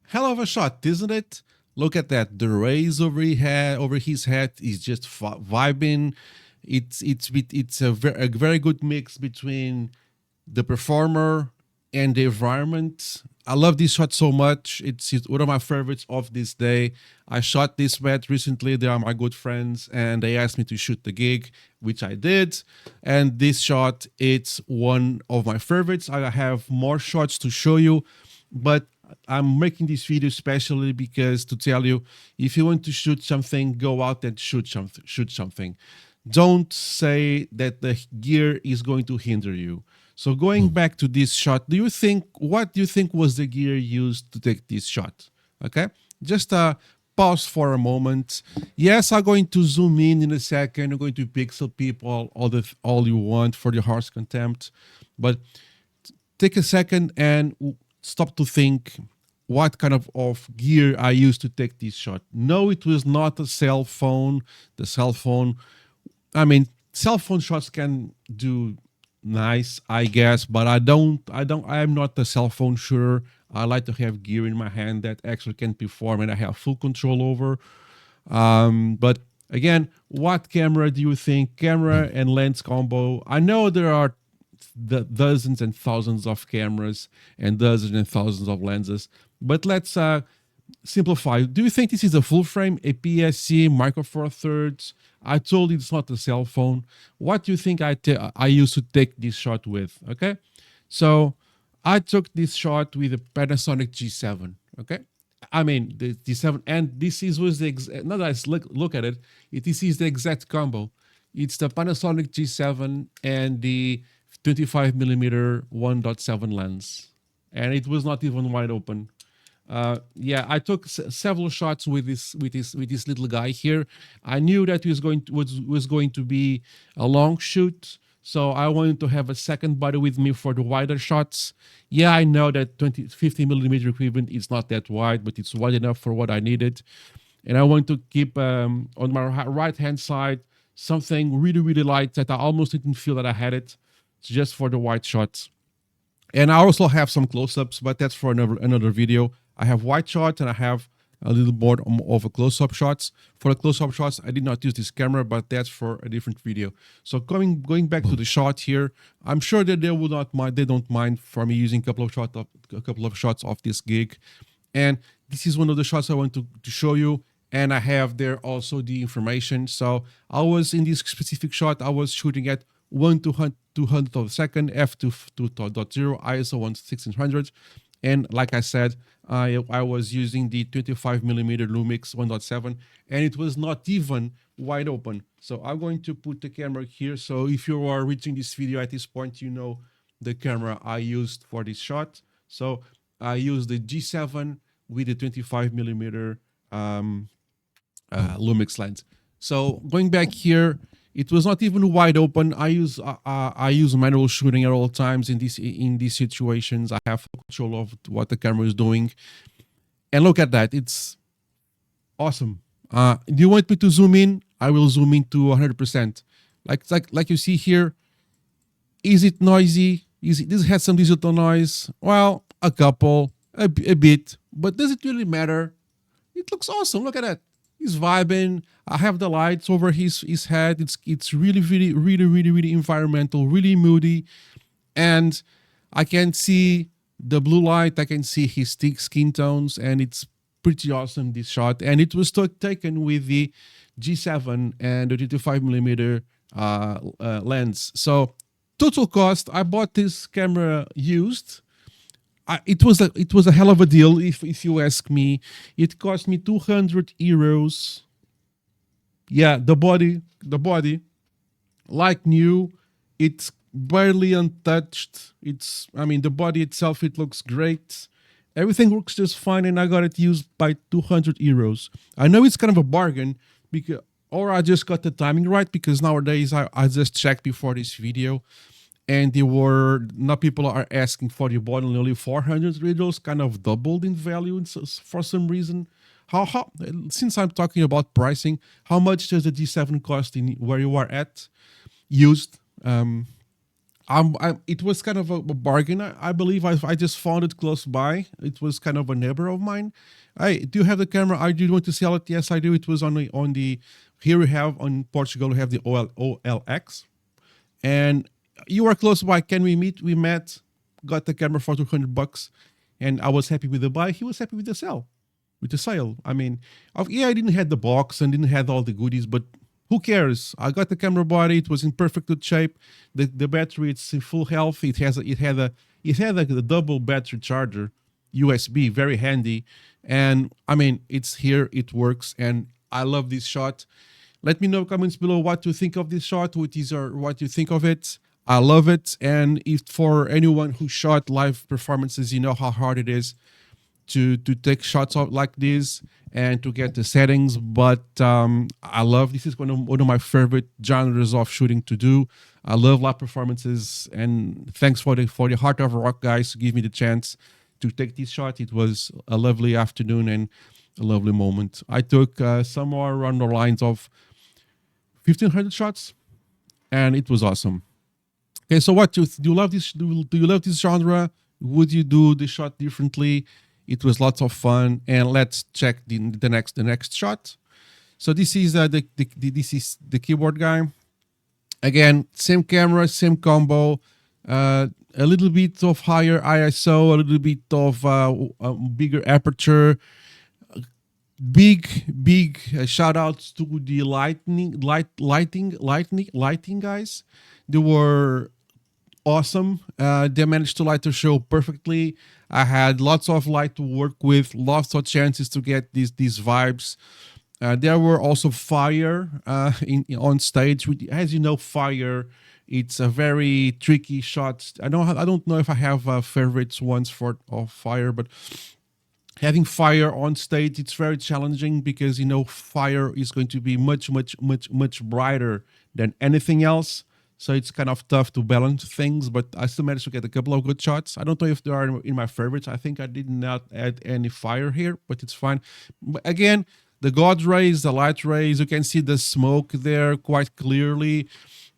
Hell of a shot, isn't it? Look at that. The rays over his head is just vibing. It's a very good mix between the performer and the environment. I love this shot so much. It's one of my favorites of this day. I shot this met recently. They are my good friends, and they asked me to shoot the gig, which I did. And this shot, it's one of my favorites. I have more shots to show you, but I'm making this video especially because to tell you, if you want to shoot something, go out and shoot something. Shoot something. Don't say that the gear is going to hinder you. So going back to this shot, what do you think was the gear used to take this shot? Okay, just pause for a moment. Yes, I'm going to zoom in a second. I'm going to pixel people all you want for the harsh contempt, but take a second and stop to think what kind of gear I used to take this shot. No, it was not a cell phone. The cell phone, I mean, cell phone shots can do nice, I guess, but I'm not a cell phone shooter. I like to have gear in my hand that actually can perform and I have full control over. But again, what camera do you think? Camera and lens combo. I know there are dozens and thousands of cameras and dozens and thousands of lenses, but let's simplify. Do you think this is a full frame, a PSC, Micro Four Thirds? I told you it's not a cell phone. What do you think I used to take this shot with? Okay, so I took this shot with a Panasonic G7. Okay, I mean the G7, and this was the now that I look at it, this is the exact combo. It's the Panasonic G7 and the 25mm 1.7 lens, and it was not even wide open. Yeah, I took several shots with this little guy here. I knew that it was going to be a long shoot, so I wanted to have a second body with me for the wider shots. Yeah, I know that 50mm equipment is not that wide, but it's wide enough for what I needed. And I want to keep on my right hand side something really light that I almost didn't feel that I had it. It's just for the wide shots. And I also have some close-ups, but that's for another video. I have wide shots and I have a little more of a close-up shots. For the close-up shots, I did not use this camera, but that's for a different video. So going back to the shot here, I'm sure that they will not mind. They don't mind for me using a couple of shots of this gig. And this is one of the shots I want to show you. And I have there also the information. So I was in this specific shot, I was shooting at 1/200th of a second, f2.0, ISO 1600, and like I said, I was using the 25mm Lumix 1.7, and it was not even wide open. So I'm going to put the camera here. So if you are reaching this video at this point, you know the camera I used for this shot. So I used the G7 with the 25mm Lumix lens. So going back here, it was not even wide open. I use manual shooting at all times in these situations. I have control of what the camera is doing, and look at that. It's awesome. Do you want me to zoom in? I will zoom in to 100%. Like you see here. Is it noisy? Does it have some digital noise? Well, a couple, a bit, but does it really matter? It looks awesome. Look at that. He's vibing. I have the lights over his head. It's really environmental, really moody, and I can see the blue light. I can see his thick skin tones, and it's pretty awesome, this shot. And it was taken with the G7 and the 25mm lens. So total cost, I bought this camera used. It was a hell of a deal, if you ask me. It cost me €200. Yeah, the body, like new. It's barely untouched. The body itself, it looks great. Everything works just fine, and I got it used by €200. I know it's kind of a bargain, or I just got the timing right, because nowadays I just checked before this video, and now people are asking for the bottle only €400, kind of doubled in value for some reason. How since I'm talking about pricing, how much does the G7 cost in where you are at used? it was kind of a bargain. I believe I just found it close by. It was kind of a neighbor of mine. I do you have the camera? I do want to sell it. Yes, I do. It was on the here we have on Portugal. We have the OLX, and you were close by. Can we meet? We met. Got the camera for $200, and I was happy with the buy. He was happy with the sell, with the sale. I mean, yeah, I didn't have the box and didn't have all the goodies, but who cares? I got the camera body. It was in perfect good shape. The battery, it's in full health. It had like a double battery charger, USB, very handy. And I mean, it's here. It works, and I love this shot. Let me know in the comments below what you think of this shot, what you think of it. I love it. And if for anyone who shot live performances, you know how hard it is to take shots out like this and to get the settings. But I love this is one of my favorite genres of shooting to do. I love live performances, and thanks for the Heart of Rock guys to give me the chance to take this shot. It was a lovely afternoon and a lovely moment. I took somewhere around the lines of 1,500 shots, and it was awesome. Okay, so what do you love this? Do you love this genre? Would you do the shot differently? It was lots of fun, and let's check the next shot. So this is this is the keyboard guy. Again, same camera, same combo. A little bit of higher ISO, a little bit of a bigger aperture. Big shout outs to the lighting guys. They were awesome. They managed to light the show perfectly. I had lots of light to work with, lots of chances to get these vibes. There were also fire on stage. As you know, fire, it's a very tricky shot. I don't know if I have favorites ones of fire, but having fire on stage, it's very challenging because, you know, fire is going to be much brighter than anything else. So it's kind of tough to balance things, but I still managed to get a couple of good shots. I don't know if they are in my favorites. I think I did not add any fire here, but it's fine. But again, the God rays, the light rays, you can see the smoke there quite clearly.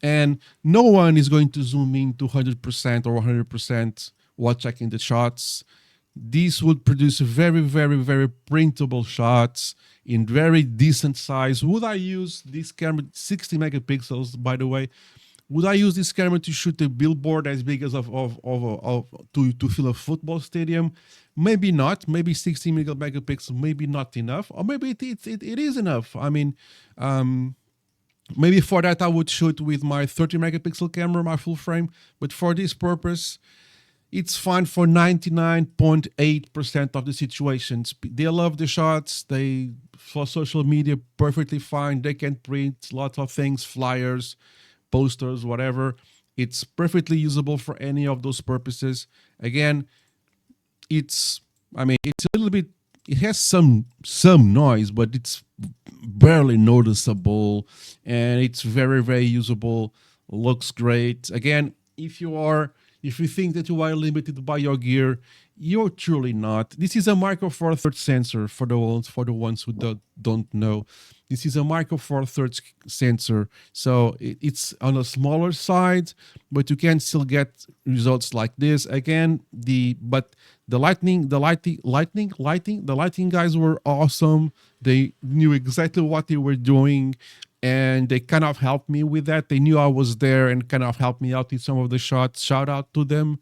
And no one is going to zoom in to 100% or 100% while checking the shots. These would produce very printable shots in very decent size. Would I use this camera, 60 megapixels, by the way? Would I use this camera to shoot a billboard as big as to fill a football stadium? Maybe not. Maybe 60 megapixels, maybe not enough, or maybe it is enough. I mean, maybe for that I would shoot with my 30 megapixel camera, my full frame. But for this purpose, it's fine for 99.8% of the situations. They love the shots. They, for social media, perfectly fine. They can print lots of things, flyers, posters, whatever. It's perfectly usable for any of those purposes. Again, it's a little bit, it has some noise, but it's barely noticeable, and it's very usable. Looks great. Again, if you think that you are limited by your gear, you're truly not. This is a Micro Four Thirds sensor for the ones who don't know. This is a Micro Four Thirds sensor, so it's on a smaller side, but you can still get results like this. Again, the lighting guys were awesome. They knew exactly what they were doing, and they kind of helped me with that. They knew I was there and kind of helped me out with some of the shots. Shout out to them.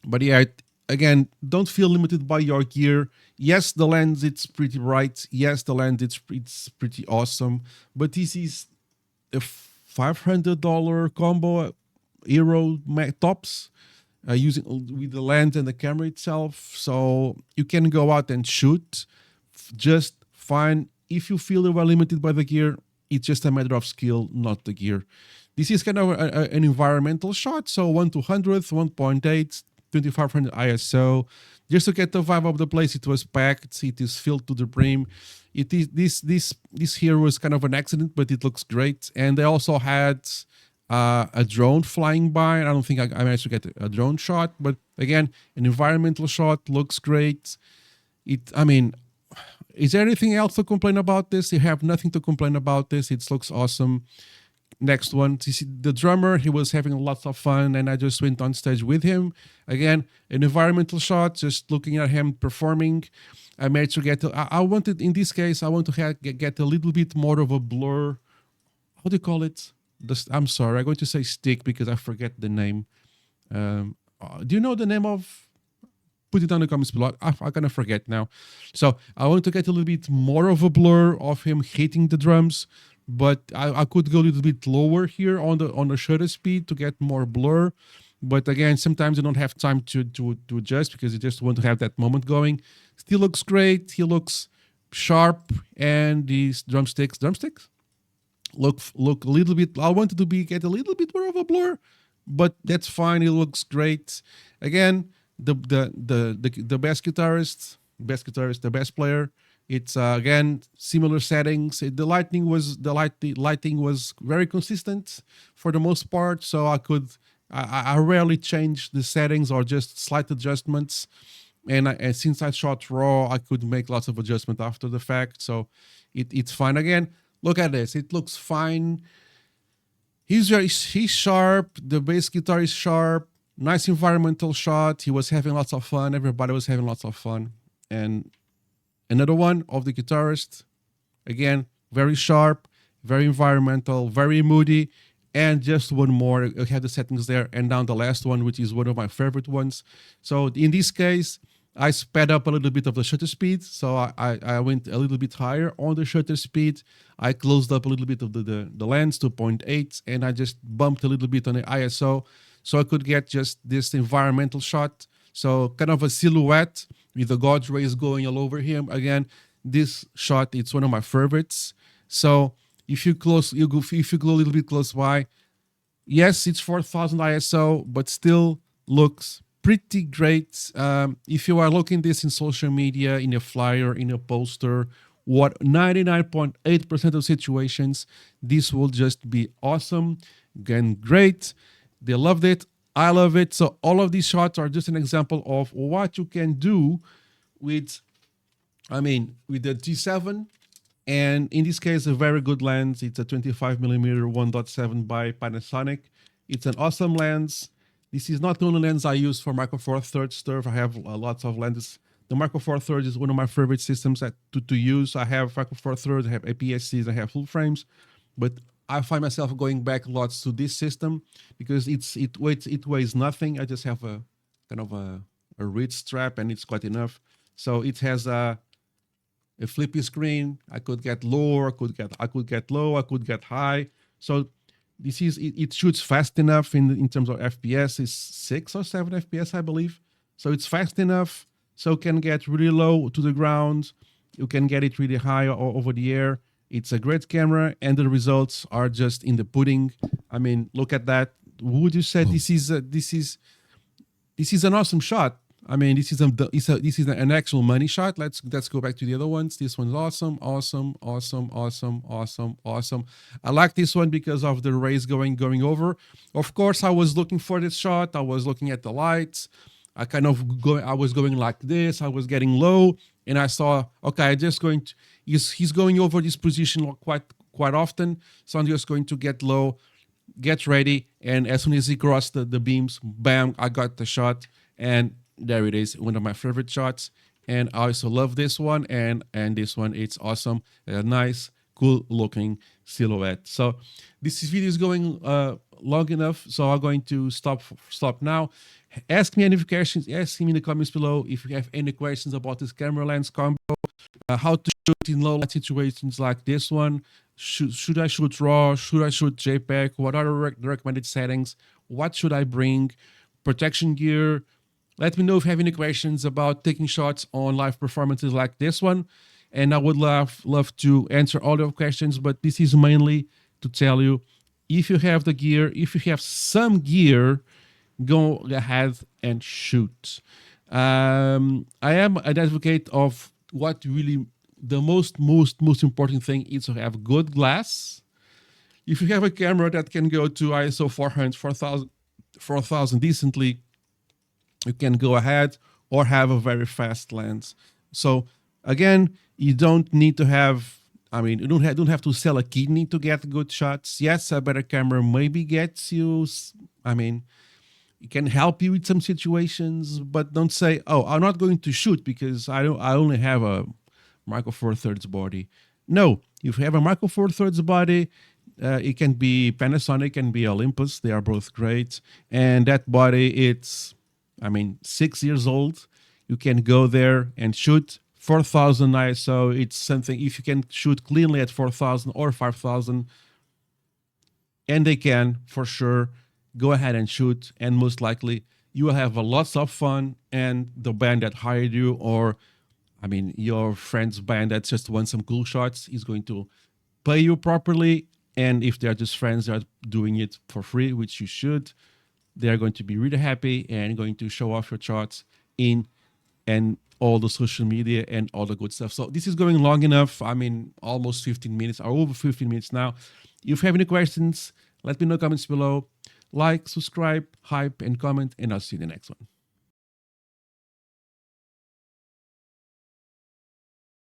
But yeah, again, don't feel limited by your gear. Yes, the lens, it's pretty bright. Yes, the lens, it's pretty awesome. But this is a $500 combo, Hero tops, using with the lens and the camera itself. So you can go out and shoot just fine. If you feel you are limited by the gear, it's just a matter of skill, not the gear. This is kind of an environmental shot. So 1/200th, 1.8, 2500 ISO. Just to get the vibe of the place, it was packed. It is filled to the brim. It is this here was kind of an accident, but it looks great. And they also had a drone flying by. I don't think I managed to get a drone shot, but again, an environmental shot looks great. Is there anything else to complain about this? You have nothing to complain about this. It looks awesome. Next one, you see the drummer, he was having lots of fun, and I just went on stage with him. Again, an environmental shot, just looking at him performing. I managed to get, I wanted, in this case, I want to get a little bit more of a blur. How do you call it? I'm sorry, I'm going to say stick because I forget the name. Do you know the name of? Put it down in the comments below. I'm gonna forget now. So I want to get a little bit more of a blur of him hitting the drums, but I could go a little bit lower here on the shutter speed to get more blur. But again, sometimes you don't have time to adjust because you just want to have that moment going. Still looks great. He looks sharp, and these drumsticks look a little bit. I wanted to get a little bit more of a blur, but that's fine. It looks great. Again, the best guitarist, the best player. It's again similar settings. The lighting was very consistent for the most part, so I rarely change the settings or just slight adjustments. And since I shot raw, I could make lots of adjustment after the fact, so it's fine. Again, look at this; it looks fine. He's sharp. The bass guitar is sharp. Nice environmental shot. He was having lots of fun. Everybody was having lots of fun. And another one of the guitarist, again, very sharp, very environmental, very moody. And just one more. I have the settings there. And down the last one, which is one of my favorite ones. So in this case, I sped up a little bit of the shutter speed. So I went a little bit higher on the shutter speed. I closed up a little bit of the lens to 0.8. And I just bumped a little bit on the ISO. So I could get just this environmental shot. So kind of a silhouette with the God rays going all over him. Again, this shot, it's one of my favorites. So if you go a little bit close by, yes, it's 4000 ISO, but still looks pretty great. If you are looking this in social media, in a flyer, in a poster, 99.8% of situations, this will just be awesome. Again, great. They loved it. I love it. So all of these shots are just an example of what you can do with the G7. And in this case, a very good lens. It's a 25mm 1.7 by Panasonic. It's an awesome lens. This is not the only lens I use for Micro Four Thirds stuff. I have lots of lenses. The Micro Four Thirds is one of my favorite systems to use. I have Micro Four Thirds, I have APS-Cs, I have full frames, but I find myself going back lots to this system because it weighs nothing. I just have a kind of a reed strap, and it's quite enough. So it has a flippy screen. I could get lower, I could get low, I could get high. So this is it shoots fast enough in terms of FPS. It's 6 or 7 FPS, I believe. So it's fast enough, so it can get really low to the ground. You can get it really high or over the air. It's a great camera, and the results are just in the pudding. I mean, look at that. Would you say this is an awesome shot? I mean, this is an actual money shot. Let's go back to the other ones. This one's awesome. I like this one because of the rays going over. Of course, I was looking for this shot. I was looking at the lights. I was going like this. I was getting low, and I saw, okay, he's going over this position quite often. So I'm just going to get low, get ready, and as soon as he crossed the beams, bam, I got the shot, and there it is, one of my favorite shots. And I also love this one, and this one, it's awesome. A nice, cool looking silhouette. So this video is going long enough, so I'm going to stop now. Ask me any questions. Ask me in the comments below if you have any questions about this camera lens combo, how to shoot in low light situations like this one. Should I shoot RAW? Should I shoot JPEG? What are the recommended settings? What should I bring? Protection gear. Let me know if you have any questions about taking shots on live performances like this one. And I would love to answer all your questions, but this is mainly to tell you, if you have the gear, if you have some gear, go ahead and shoot. I am an advocate of what really the most important thing is to have good glass. If you have a camera that can go to ISO 400, 4000 decently, you can go ahead, or have a very fast lens. So again, you don't need to have I mean, you don't have to sell a kidney to get good shots. Yes, a better camera maybe gets you. I mean, it can help you with some situations, but don't say, "Oh, I'm not going to shoot because I only have a Micro Four Thirds body." No, if you have a Micro Four Thirds body, it can be Panasonic, can be Olympus. They are both great, and that body, it's, I mean, 6 years old. You can go there and shoot 4,000 ISO. It's something, if you can shoot cleanly at 4,000 or 5,000, and they can for sure, go ahead and shoot, and most likely you will have a lots of fun, and the band that hired you, or I mean your friend's band that just wants some cool shots, is going to pay you properly. And if they're just friends that are doing it for free, which you should, they're going to be really happy and going to show off your shots in and all the social media and all the good stuff. So this is going long enough. I mean, almost 15 minutes or over 15 minutes now. If you have any questions, let me know in the comments below. Like, subscribe, hype, and comment, and I'll see you in the next one.